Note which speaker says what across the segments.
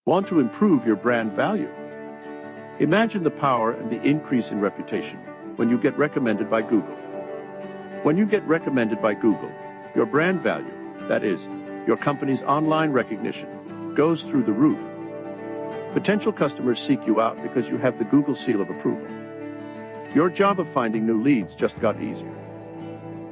Speaker 1: Want to improve your brand value? Imagine the power and the increase in reputation when you get recommended by Google. When you get recommended by Google, your brand value, that is, your company's online recognition, goes through the roof. Potential customers seek you out because you have the Google seal of approval. Your job of finding new leads just got easier.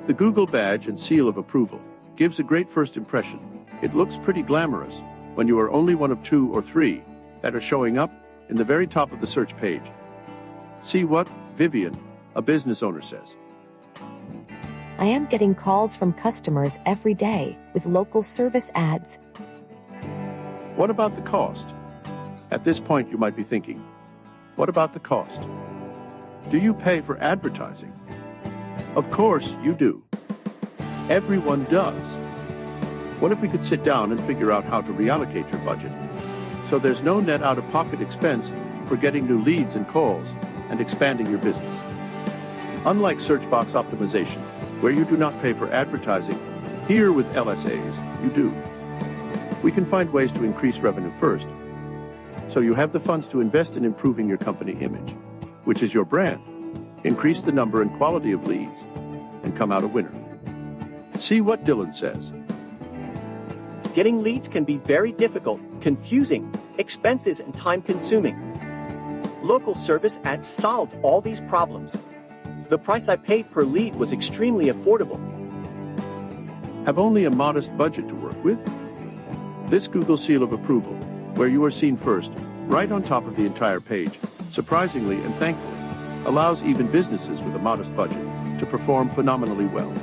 Speaker 1: The Google badge and seal of approval gives a great first impression. It looks pretty glamorous when you are only one of 2 or 3 that are showing up in the very top of the search page. See what Vivian, a business owner, says.
Speaker 2: I am getting calls from customers every day with local service ads.
Speaker 1: What about the cost? At this point, you might be thinking, what about the cost? Do you pay for advertising? Of course you do. Everyone does. What if we could sit down and figure out how to reallocate your budget so there's no net out-of-pocket expense for getting new leads and calls and expanding your business? Unlike search box optimization, where you do not pay for advertising, here with LSAs, you do. We can find ways to increase revenue first, so you have the funds to invest in improving your company image, which is your brand, increase the number and quality of leads, and come out a winner. See what Dylan says.
Speaker 3: Getting leads can be very difficult, confusing, expensive, and time-consuming. Local service ads solved all these problems. The price I paid per lead was extremely affordable.
Speaker 1: Have only a modest budget to work with? This Google seal of approval, where you are seen first, right on top of the entire page, surprisingly and thankfully, allows even businesses with a modest budget to perform phenomenally well.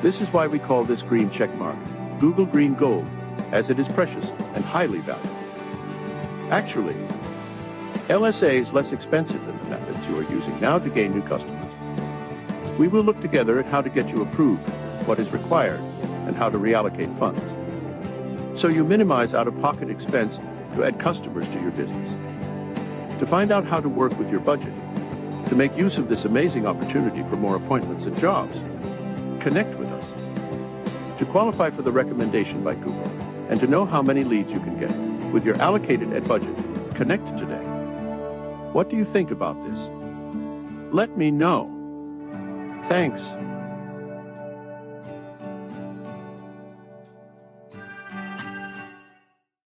Speaker 1: This is why we call this green checkmark Google Green Gold, as it is precious and highly valuable. Actually, LSA is less expensive than the methods you are using now to gain new customers. We will look together at how to get you approved, what is required, and how to reallocate funds, so you minimize out-of-pocket expense to add customers to your business. To find out how to work with your budget, to make use of this amazing opportunity for more appointments and jobs, connect with us. To qualify for the recommendation by Google, and to know how many leads you can get with your allocated ad budget, connect today. What do you think about this? Let me know. Thanks.